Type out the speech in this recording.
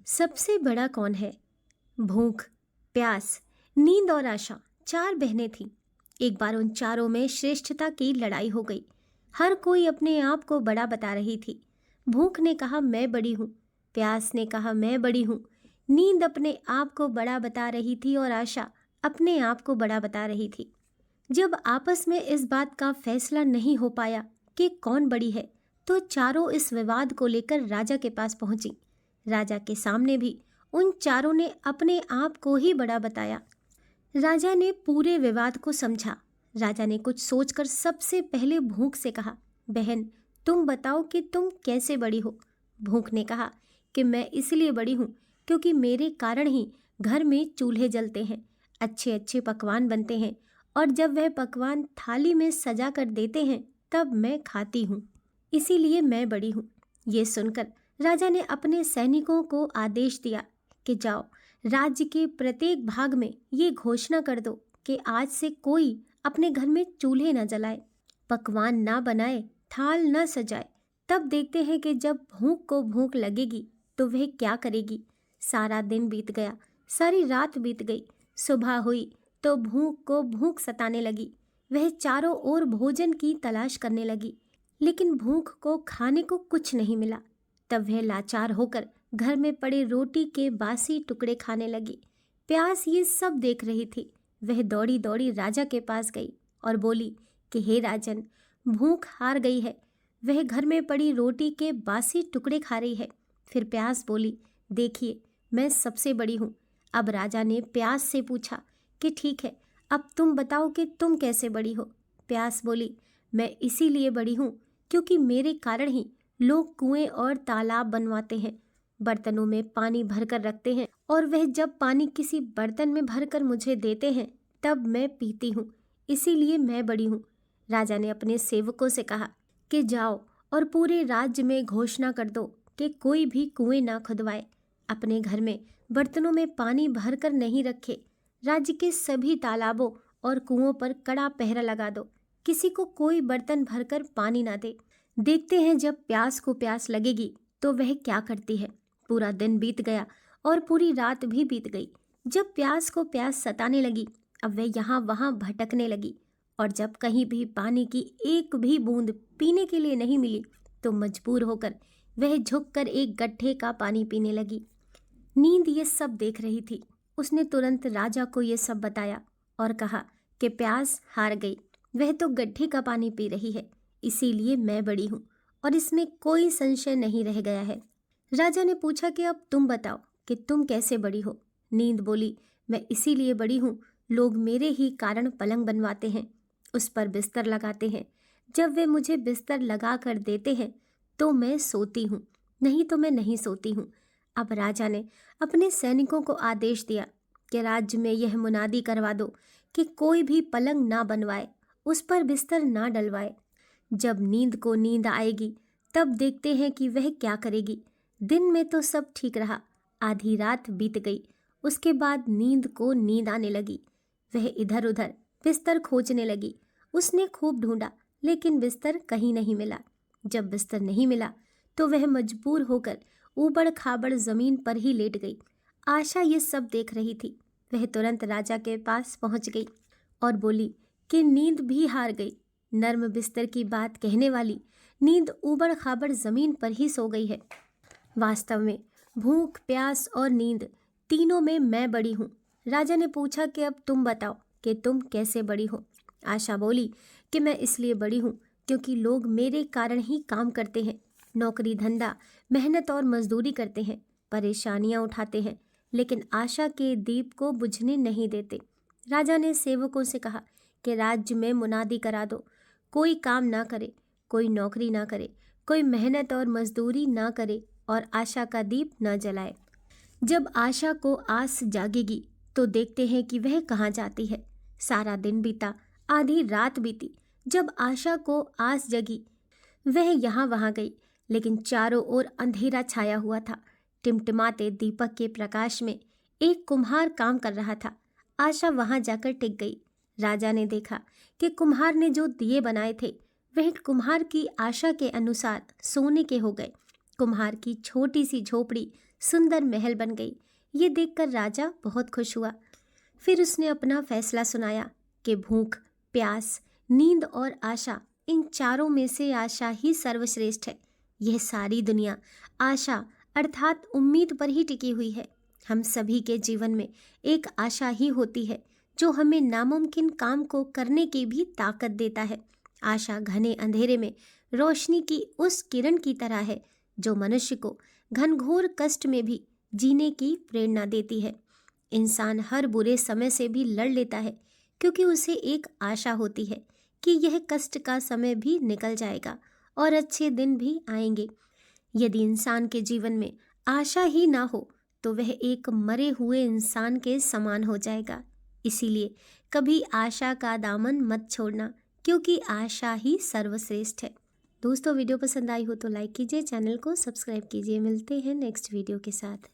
सबसे बड़ा कौन है? भूख, प्यास, नींद और आशा, चार बहनें थीं। एक बार उन चारों में श्रेष्ठता की लड़ाई हो गई। हर कोई अपने आप को बड़ा बता रही थी। भूख ने कहा मैं बड़ी हूँ, प्यास ने कहा मैं बड़ी हूँ, नींद अपने आप को बड़ा बता रही थी और आशा अपने आप को बड़ा बता रही थी। जब आपस में इस बात का फैसला नहीं हो पाया कि कौन बड़ी है, तो चारों इस विवाद को लेकर राजा के पास पहुंची। राजा के सामने भी उन चारों ने अपने आप को ही बड़ा बताया। राजा ने पूरे विवाद को समझा। राजा ने कुछ सोचकर सबसे पहले भूख से कहा, बहन तुम बताओ कि तुम कैसे बड़ी हो। भूख ने कहा कि मैं इसलिए बड़ी हूँ क्योंकि मेरे कारण ही घर में चूल्हे जलते हैं, अच्छे अच्छे पकवान बनते हैं और जब वह पकवान थाली में सजा कर देते हैं तब मैं खाती हूँ, इसीलिए मैं बड़ी हूँ। ये सुनकर राजा ने अपने सैनिकों को आदेश दिया कि जाओ, राज्य के प्रत्येक भाग में ये घोषणा कर दो कि आज से कोई अपने घर में चूल्हे न जलाए, पकवान ना बनाए, थाल न सजाए। तब देखते हैं कि जब भूख को भूख लगेगी तो वह क्या करेगी। सारा दिन बीत गया, सारी रात बीत गई, सुबह हुई तो भूख को भूख सताने लगी। वह चारों ओर भोजन की तलाश करने लगी, लेकिन भूख को खाने को कुछ नहीं मिला। तब वह लाचार होकर घर में पड़े रोटी के बासी टुकड़े खाने लगी। प्यास ये सब देख रही थी। वह दौड़ी दौड़ी राजा के पास गई और बोली कि हे राजन, भूख हार गई है, वह घर में पड़ी रोटी के बासी टुकड़े खा रही है। फिर प्यास बोली, देखिए मैं सबसे बड़ी हूँ। अब राजा ने प्यास से पूछा कि ठीक है, अब तुम बताओ कि तुम कैसे बड़ी हो। प्यास बोली, मैं इसीलिए बड़ी हूँ क्योंकि मेरे कारण ही लोग कुएं और तालाब बनवाते हैं, बर्तनों में पानी भरकर रखते हैं और वह जब पानी किसी बर्तन में भरकर मुझे देते हैं तब मैं पीती हूँ, इसीलिए मैं बड़ी हूँ। राजा ने अपने सेवकों से कहा कि जाओ और पूरे राज्य में घोषणा कर दो कि कोई भी कुएं ना खुदवाए, अपने घर में बर्तनों में पानी भरकर नहीं रखे। राज्य के सभी तालाबों और कुओं पर कड़ा पहरा लगा दो, किसी को कोई बर्तन भरकर पानी ना दे। देखते हैं जब प्यास को प्यास लगेगी तो वह क्या करती है। पूरा दिन बीत गया और पूरी रात भी बीत गई। जब प्यास को प्यास सताने लगी, अब वह यहाँ वहाँ भटकने लगी और जब कहीं भी पानी की एक भी बूंद पीने के लिए नहीं मिली तो मजबूर होकर वह झुककर एक गड्ढे का पानी पीने लगी। नींद ये सब देख रही थी। उसने तुरंत राजा को ये सब बताया और कहा कि प्यास हार गई, वह तो गड्ढे का पानी पी रही है, इसीलिए मैं बड़ी हूँ और इसमें कोई संशय नहीं रह गया है। राजा ने पूछा कि अब तुम बताओ कि तुम कैसे बड़ी हो। नींद बोली, मैं इसीलिए बड़ी हूँ, लोग मेरे ही कारण पलंग बनवाते हैं, उस पर बिस्तर लगाते हैं। जब वे मुझे बिस्तर लगा कर देते हैं तो मैं सोती हूँ, नहीं तो मैं नहीं सोती हूँ। अब राजा ने अपने सैनिकों को आदेश दिया कि राज्य में यह मुनादी करवा दो कि कोई भी पलंग ना बनवाए, उस पर बिस्तर ना डलवाए। जब नींद को नींद आएगी तब देखते हैं कि वह क्या करेगी। दिन में तो सब ठीक रहा, आधी रात बीत गई, उसके बाद नींद को नींद आने लगी। वह इधर उधर बिस्तर खोजने लगी। उसने खूब ढूंढा लेकिन बिस्तर कहीं नहीं मिला। जब बिस्तर नहीं मिला तो वह मजबूर होकर ऊबड़ खाबड़ जमीन पर ही लेट गई। आशा ये सब देख रही थी। वह तुरंत राजा के पास पहुंच गई और बोली कि नींद भी हार गई। नर्म बिस्तर की बात कहने वाली नींद ऊबड़ खाबड़ जमीन पर ही सो गई है। वास्तव में भूख, प्यास और नींद तीनों में मैं बड़ी हूँ। राजा ने पूछा कि अब तुम बताओ कि तुम कैसे बड़ी हो। आशा बोली कि मैं इसलिए बड़ी हूँ क्योंकि लोग मेरे कारण ही काम करते हैं, नौकरी धंधा, मेहनत और मजदूरी करते हैं, परेशानियाँ उठाते हैं, लेकिन आशा के दीप को बुझने नहीं देते। राजा ने सेवकों से कहा कि राज्य में मुनादी करा दो, कोई काम ना करे, कोई नौकरी ना करे, कोई मेहनत और मजदूरी ना करे और आशा का दीप न जलाए। जब आशा को आस जागेगी तो देखते हैं कि वह कहाँ जाती है। सारा दिन बीता, आधी रात बीती। जब आशा को आस जगी वह यहाँ वहाँ गई, लेकिन चारों ओर अंधेरा छाया हुआ था। टिमटिमाते दीपक के प्रकाश में एक कुम्हार काम कर रहा था। आशा वहाँ जाकर टिक गई। राजा ने देखा कि कुम्हार ने जो दिए बनाए थे वह कुम्हार की आशा के अनुसार सोने के हो गए। कुम्हार की छोटी सी झोपड़ी सुंदर महल बन गई। ये देखकर राजा बहुत खुश हुआ। फिर उसने अपना फैसला सुनाया कि भूख, प्यास, नींद और आशा, इन चारों में से आशा ही सर्वश्रेष्ठ है। यह सारी दुनिया आशा अर्थात उम्मीद पर ही टिकी हुई है। हम सभी के जीवन में एक आशा ही होती है जो हमें नामुमकिन काम को करने की भी ताकत देता है। आशा घने अंधेरे में रोशनी की उस किरण की तरह है जो मनुष्य को घनघोर कष्ट में भी जीने की प्रेरणा देती है। इंसान हर बुरे समय से भी लड़ लेता है क्योंकि उसे एक आशा होती है कि यह कष्ट का समय भी निकल जाएगा और अच्छे दिन भी आएंगे। यदि इंसान के जीवन में आशा ही ना हो तो वह एक मरे हुए इंसान के समान हो जाएगा। इसीलिए कभी आशा का दामन मत छोड़ना, क्योंकि आशा ही सर्वश्रेष्ठ है। दोस्तों, वीडियो पसंद आई हो तो लाइक कीजिए, चैनल को सब्सक्राइब कीजिए। मिलते हैं नेक्स्ट वीडियो के साथ।